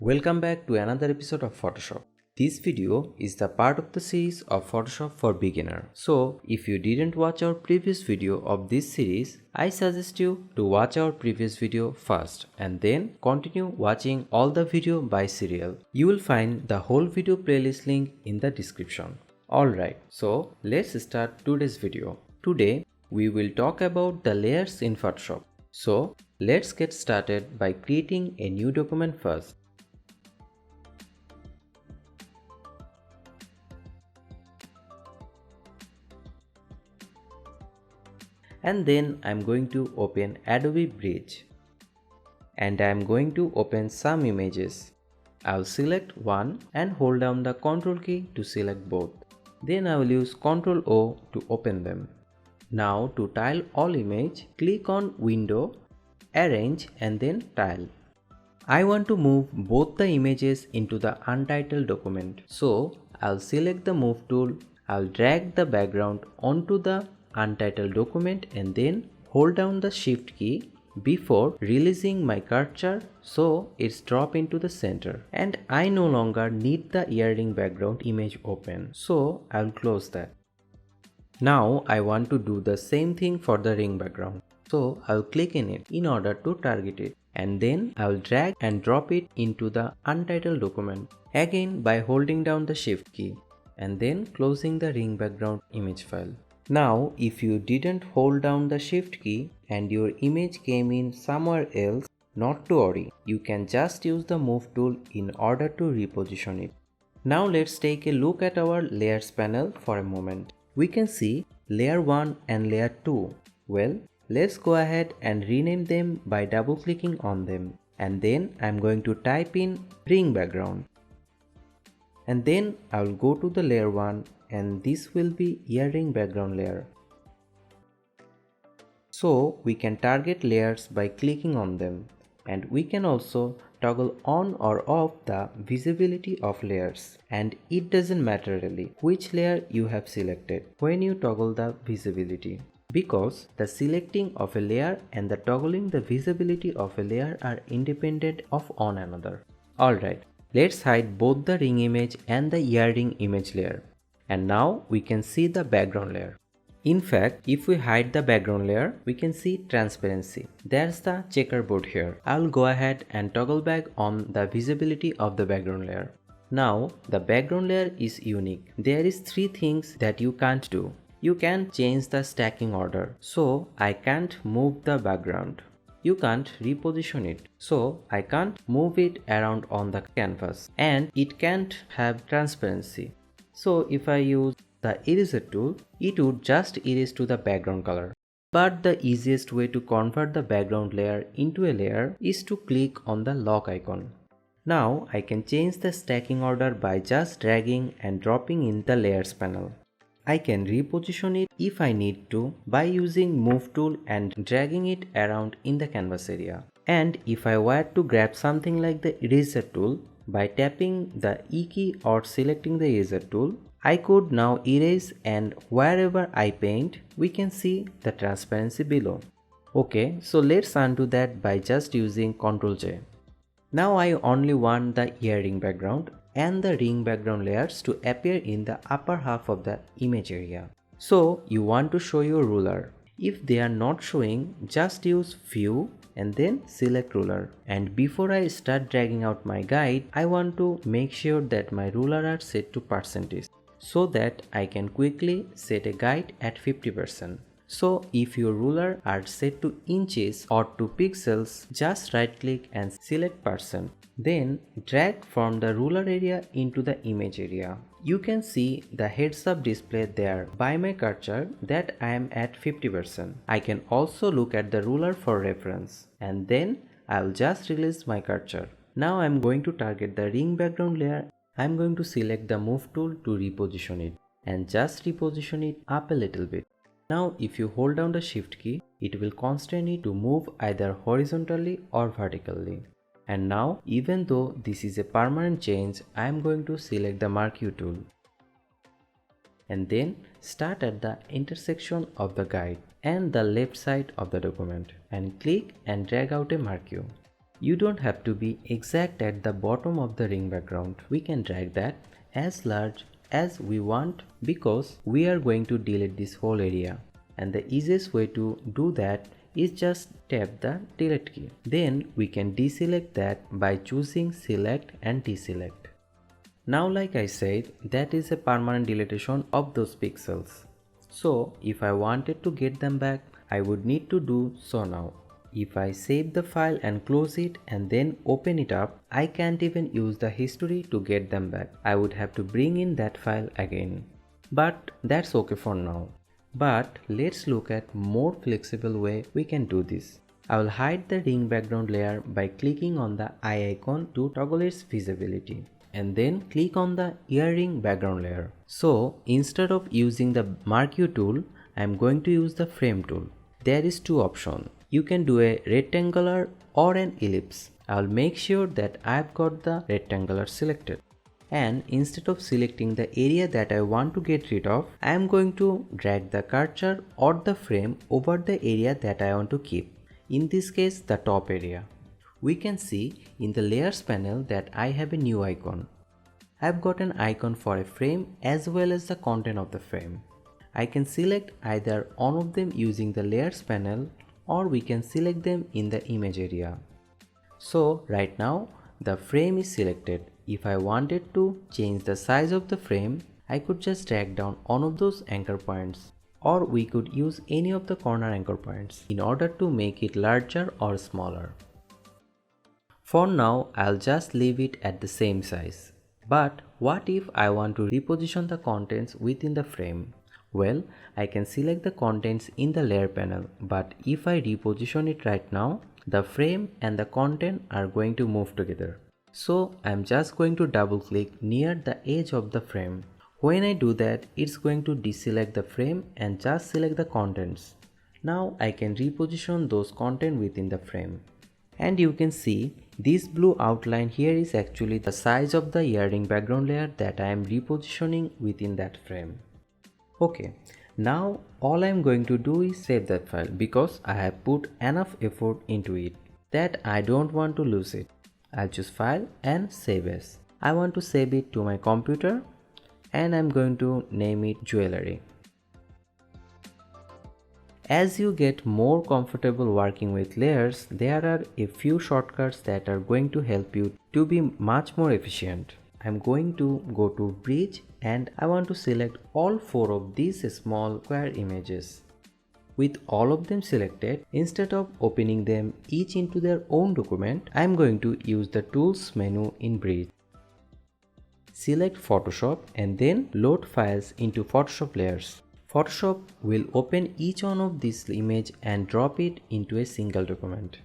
Welcome back to another episode of Photoshop. This video is the part of the series of Photoshop for Beginner. So, if you didn't watch our previous video of this series, I suggest you to watch our previous video first and then continue watching all the video by serial. You will find the whole video playlist link in the description. Alright, so let's start today's video. Today, we will talk about the layers in Photoshop. So, let's get started by creating a new document first. And then I'm going to open Adobe Bridge and I'm going to open some images. I'll select one and hold down the Ctrl key to select both. Then I will use Ctrl O to open them. Now to tile all image, click on Window, Arrange and then Tile. I want to move both the images into the untitled document. So I'll select the Move tool, I'll drag the background onto the untitled document and then hold down the Shift key before releasing my cursor so it's drop into the center, and I no longer need the earring background image open, so I'll close that. Now I want to do the same thing for the ring background, so I'll click in it in order to target it, and then I'll drag and drop it into the untitled document again by holding down the Shift key and then closing the ring background image file. Now, if you didn't hold down the Shift key and your image came in somewhere else, not to worry, you can just use the Move tool in order to reposition it. Now let's take a look at our layers panel for a moment. We can see layer 1 and layer 2. Well, let's go ahead and rename them by double clicking on them. And then I'm going to type in ring background. And then I will go to the layer 1 and this will be earring background layer. So we can target layers by clicking on them, and we can also toggle on or off the visibility of layers, and it doesn't matter really which layer you have selected when you toggle the visibility, because the selecting of a layer and the toggling the visibility of a layer are independent of one another. Alright, let's hide both the ring image and the earring image layer. And now we can see the background layer. In fact, if we hide the background layer, we can see transparency. There's the checkerboard here. I'll go ahead and toggle back on the visibility of the background layer. Now, the background layer is unique. There is three things that you can't do. You can't change the stacking order, so I can't move the background. You can't reposition it, so I can't move it around on the canvas. And it can't have transparency. So if I use the eraser tool, it would just erase to the background color. But the easiest way to convert the background layer into a layer is to click on the lock icon. Now I can change the stacking order by just dragging and dropping in the layers panel. I can reposition it if I need to by using Move tool and dragging it around in the canvas area. And if I were to grab something like the eraser tool, by tapping the E key or selecting the eraser tool, I could now erase, and wherever I paint, we can see the transparency below. Okay, so let's undo that by just using Ctrl J. Now I only want the earring background and the ring background layers to appear in the upper half of the image area. So you want to show your ruler. If they are not showing, just use View and then select ruler. And before I start dragging out my guide, I want to make sure that my ruler are set to percentage so that I can quickly set a guide at 50%. So if your ruler are set to inches or to pixels, just right click and select %. Then drag from the ruler area into the image area. You can see the heads up display there by my cursor that I am at 50%. I can also look at the ruler for reference, and then I'll just release my cursor. Now I'm going to target the ring background layer. I'm going to select the Move tool to reposition it and just reposition it up a little bit. Now if you hold down the Shift key, it will constrain it to move either horizontally or vertically. And now, even though this is a permanent change, I am going to select the Mark U tool. And then start at the intersection of the guide and the left side of the document and click and drag out a Mark U. You don't have to be exact at the bottom of the ring background. We can drag that as large as we want because we are going to delete this whole area. And the easiest way to do that is just tap the delete key. Then we can deselect that by choosing select and deselect. Now, like I said, that is a permanent deletion of those pixels. So if I wanted to get them back, I would need to do so now. If I save the file and close it and then open it up, I can't even use the history to get them back. I would have to bring in that file again. But that's okay for now. But let's look at more flexible way we can do this. I will hide the ring background layer by clicking on the eye icon to toggle its visibility, and then click on the earring background layer. So instead of using the marquee tool, I am going to use the frame tool. There is two options. You can do a rectangular or an ellipse. I'll make sure that I've got the rectangular selected. And instead of selecting the area that I want to get rid of, I am going to drag the cursor or the frame over the area that I want to keep. In this case, the top area. We can see in the layers panel that I have a new icon. I've got an icon for a frame as well as the content of the frame. I can select either one of them using the layers panel, or we can select them in the image area. So right now the frame is selected. If I wanted to change the size of the frame, I could just drag down one of those anchor points, or we could use any of the corner anchor points in order to make it larger or smaller. For now, I'll just leave it at the same size. But what if I want to reposition the contents within the frame? Well, I can select the contents in the layer panel, but if I reposition it right now, the frame and the content are going to move together. So I'm just going to double click near the edge of the frame. When I do that, it's going to deselect the frame and just select the contents. Now I can reposition those content within the frame. And you can see this blue outline here is actually the size of the earring background layer that I am repositioning within that frame. Okay, now all I am going to do is save that file because I have put enough effort into it that I don't want to lose it. I'll choose File and Save As. I want to save it to my computer and I'm going to name it Jewelry. As you get more comfortable working with layers, there are a few shortcuts that are going to help you to be much more efficient. I'm going to go to Bridge and I want to select all 4 of these small square images. With all of them selected, instead of opening them each into their own document, I am going to use the Tools menu in Bridge. Select Photoshop and then load files into Photoshop layers. Photoshop will open each one of these images and drop it into a single document.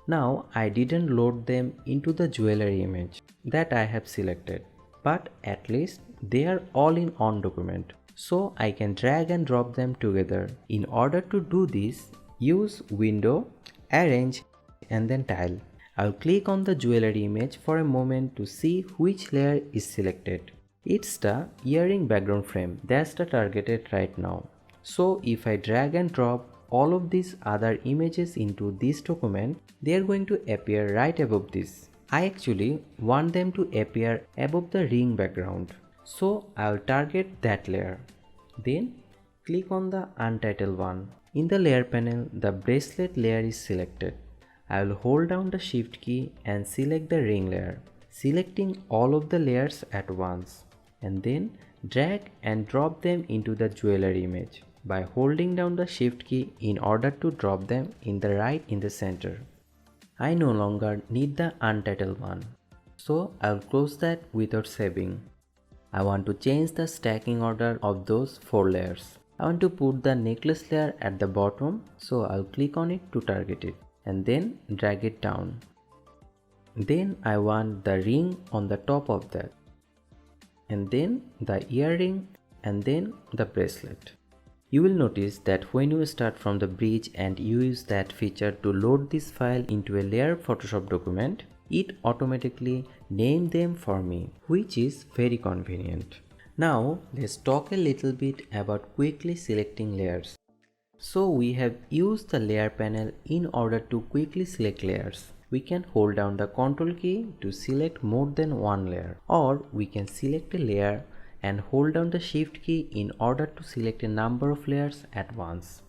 Now I didn't load them into the jewelry image that I have selected, but at least they are all in one document. So I can drag and drop them together. In order to do this, use Window, Arrange and then Tile. I'll click on the jewelry image for a moment to see which layer is selected. It's the earring background frame that's the targeted right now. So if I drag and drop all of these other images into this document, they are going to appear right above this. I actually want them to appear above the ring background. So I'll target that layer. Then click on the untitled one. In the layer panel, the bracelet layer is selected. I will hold down the shift key and select the ring layer, selecting all of the layers at once, and then drag and drop them into the jewelry image by holding down the shift key in order to drop them in the center. I no longer need the untitled one, so I'll close that without saving. I want to change the stacking order of those 4 layers. I want to put the necklace layer at the bottom, so I'll click on it to target it and then drag it down. Then I want the ring on the top of that, and then the earring, and then the bracelet. You will notice that when you start from the bridge and you use that feature to load this file into a layer Photoshop document, it automatically named them for me, which is very convenient. Now let's talk a little bit about quickly selecting layers. So we have used the layer panel in order to quickly select layers. We can hold down the Ctrl key to select more than one layer, or we can select a layer and hold down the Shift key in order to select a number of layers at once.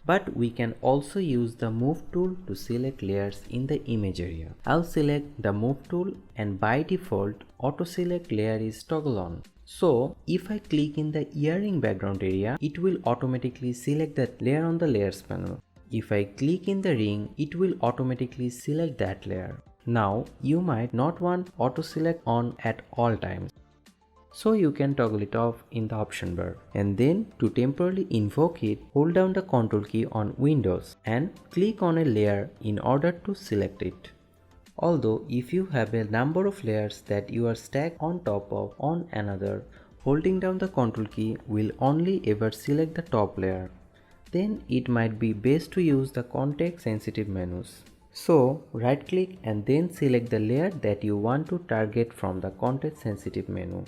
But we can also use the Move tool to select layers in the image area. I'll select the Move tool, and by default, Auto Select Layer is toggle on. So if I click in the earring background area, it will automatically select that layer on the layers panel. If I click in the ring, it will automatically select that layer. Now you might not want Auto Select on at all times, so you can toggle it off in the option bar. And then to temporarily invoke it, hold down the Ctrl key on Windows and click on a layer in order to select it. Although if you have a number of layers that you are stacked on top of on another, holding down the Ctrl key will only ever select the top layer. Then it might be best to use the context sensitive menus. So right click and then select the layer that you want to target from the context sensitive menu.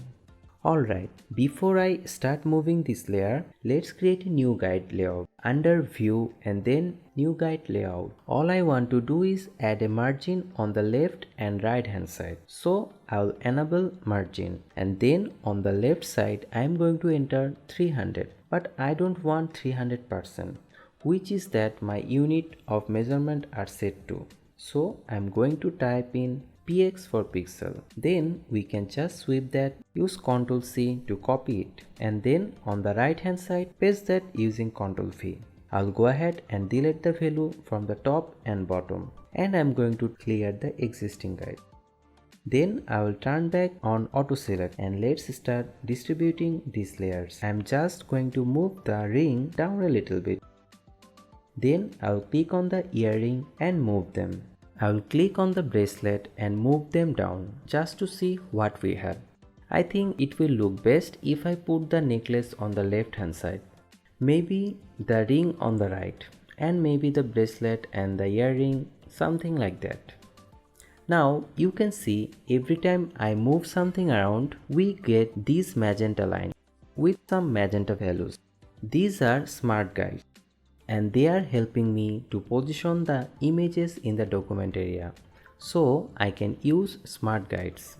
Alright, before I start moving this layer, let's create a new guide layout. Under View and then New Guide Layout. All I want to do is add a margin on the left and right hand side. So I'll enable margin, and then on the left side I am going to enter 300, but I don't want 300%, which is that my unit of measurement are set to. So I'm going to type in px for pixel. Then we can just sweep that, use Ctrl C to copy it, and then on the right hand side paste that using Ctrl V. I'll go ahead and delete the value from the top and bottom, and I'm going to clear the existing guide. Then I will turn back on auto select and let's start distributing these layers. I'm just going to move the ring down a little bit. Then I'll click on the earring and move them. I will click on the bracelet and move them down just to see what we have. I think it will look best if I put the necklace on the left hand side, maybe the ring on the right, and maybe the bracelet and the earring, something like that. Now you can see every time I move something around, we get these magenta lines with some magenta values. These are smart guides, and they are helping me to position the images in the document area, so I can use smart guides.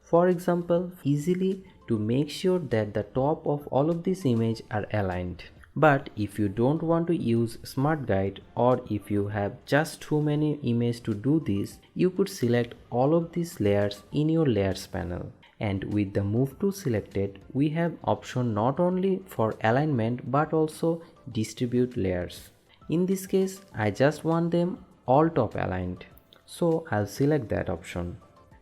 For example, easily to make sure that the top of all of these images are aligned. But if you don't want to use smart guide, or if you have just too many images to do this, you could select all of these layers in your layers panel. And with the move tool selected, we have option not only for alignment but also distribute layers. In this case, I just want them all top aligned, so I'll select that option.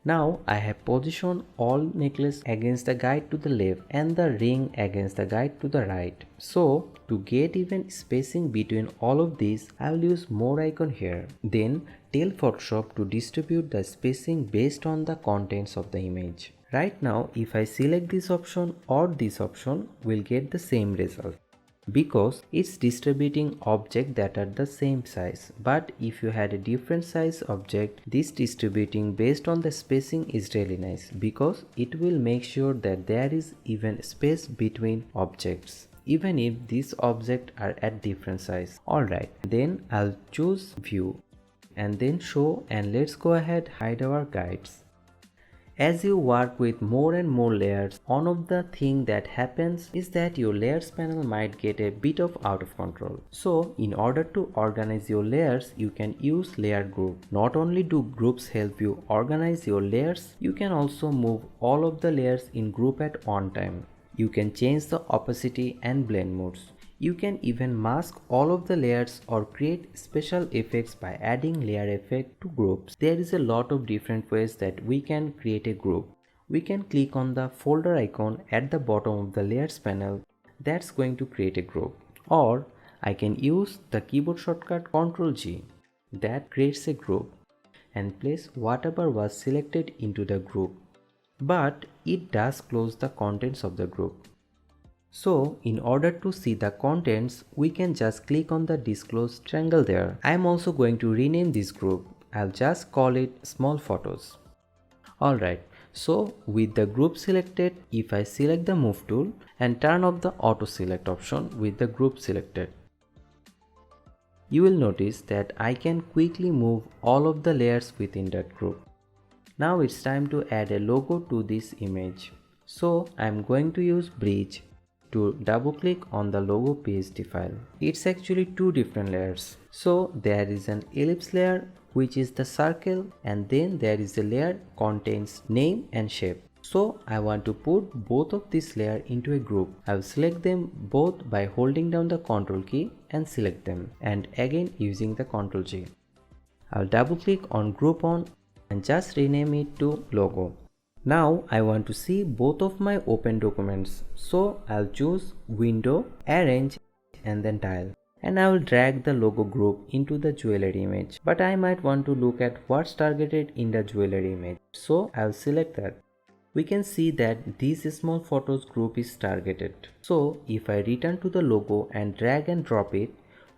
Now I have positioned all necklace against the guide to the left and the ring against the guide to the right. So to get even spacing between all of these, I'll use more icon here. Then tell Photoshop to distribute the spacing based on the contents of the image. Right now, if I select this option or this option, we'll get the same result, because it's distributing objects that are the same size. But if you had a different size object, this distributing based on the spacing is really nice, because it will make sure that there is even space between objects, even if these objects are at different size. Alright, then I'll choose View and then Show, and let's go ahead hide our guides. As you work with more and more layers, one of the things that happens is that your layers panel might get a bit of out of control. So in order to organize your layers, you can use layer group. Not only do groups help you organize your layers, you can also move all of the layers in group at one time. You can change the opacity and blend modes. You can even mask all of the layers or create special effects by adding layer effect to groups. There is a lot of different ways that we can create a group. We can click on the folder icon at the bottom of the layers panel. That's going to create a group. Or I can use the keyboard shortcut Ctrl G. That creates a group and place whatever was selected into the group. But it does close the contents of the group. So in order to see the contents, we can just click on the disclose triangle there. I am also going to rename this group. I'll just call it small photos. Alright, so with the group selected, if I select the move tool and turn off the auto select option with the group selected, you will notice that I can quickly move all of the layers within that group. Now it's time to add a logo to this image. So I'm going to use bridge to double click on the logo PSD file. It's actually two different layers. So there is an ellipse layer which is the circle, and then there is a layer contains name and shape. So I want to put both of these layers into a group. I will select them both by holding down the Ctrl key and select them, and again using the Ctrl G. I'll double click on group on and just rename it to logo. Now I want to see both of my open documents, so I'll choose window, arrange and then tile, and I will drag the logo group into the jewelry image. But I might want to look at what's targeted in the jewelry image, so I'll select that. We can see that this small photos group is targeted. So if I return to the logo and drag and drop it,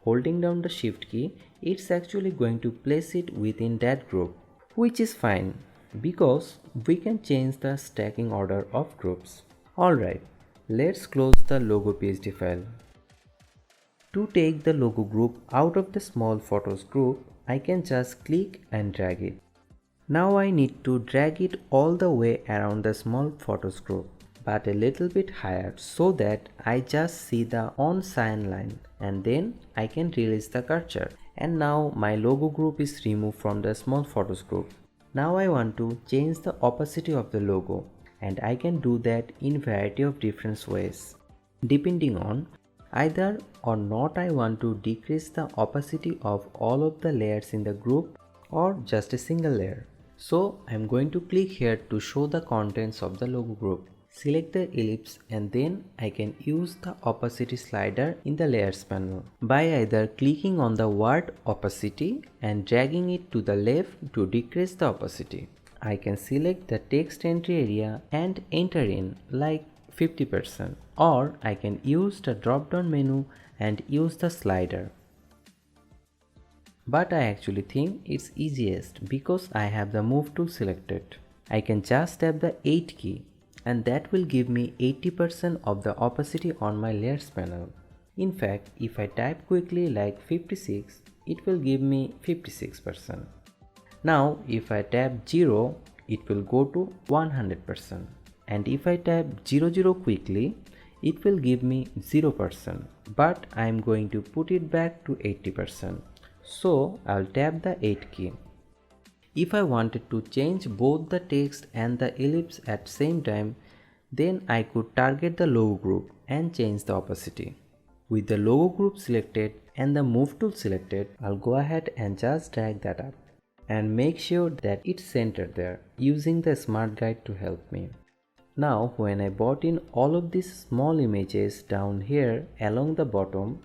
holding down the shift key, it's actually going to place it within that group, which is fine because we can change the stacking order of groups. Alright, let's close the logo PSD file. To take the logo group out of the small photos group, I can just click and drag it. Now I need to drag it all the way around the small photos group, but a little bit higher so that I just see the on cyan line, and then I can release the cursor. And now my logo group is removed from the small photos group. Now I want to change the opacity of the logo, and I can do that in variety of different ways. Depending on either or not I want to decrease the opacity of all of the layers in the group or just a single layer. So I'm going to click here to show the contents of the logo group. Select the ellipse and then I can use the opacity slider in the layers panel by either clicking on the word opacity and dragging it to the left to decrease the opacity. I can select the text entry area and enter in like 50%, or I can use the drop down menu and use the slider. But I actually think it's easiest because I have the move tool selected. I can just tap the 8 key and that will give me 80% of the opacity on my layers panel. In fact, if I type quickly like 56, it will give me 56%. Now if I tap 0, it will go to 100%. And if I tap 00 quickly, it will give me 0%. But I am going to put it back to 80%. So I'll tap the 8 key. If I wanted to change both the text and the ellipse at same time, then I could target the logo group and change the opacity. With the logo group selected and the move tool selected, I'll go ahead and just drag that up and make sure that it's centered there using the smart guide to help me. Now when I brought in all of these small images down here along the bottom,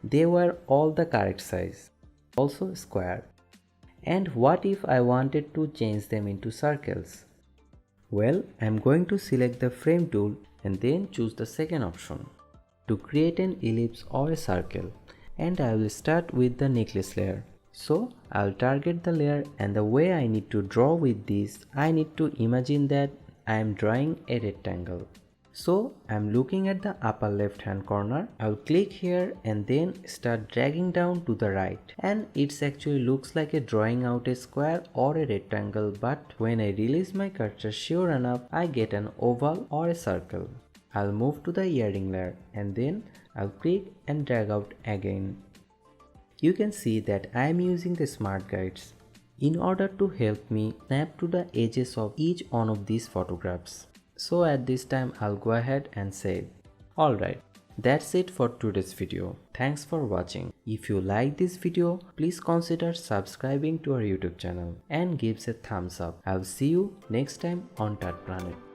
they were all the correct size, also square. And what if I wanted to change them into circles? Well, I'm going to select the frame tool and then choose the second option to create an ellipse or a circle, and I will start with the necklace layer. So I'll target the layer, and the way I need to draw with this, I need to imagine that I am drawing a rectangle. So I'm looking at the upper left hand corner. I'll click here and then start dragging down to the right, and it actually looks like a drawing out a square or a rectangle, but when I release my cursor, sure enough I get an oval or a circle. I'll move to the earring layer and then I'll click and drag out again. You can see that I am using the smart guides in order to help me snap to the edges of each one of these photographs. So at this time I'll go ahead and save. Alright, that's it for today's video. Thanks for watching. If you like this video, please consider subscribing to our YouTube channel and give a thumbs up. I'll see you next time on Tat Planet.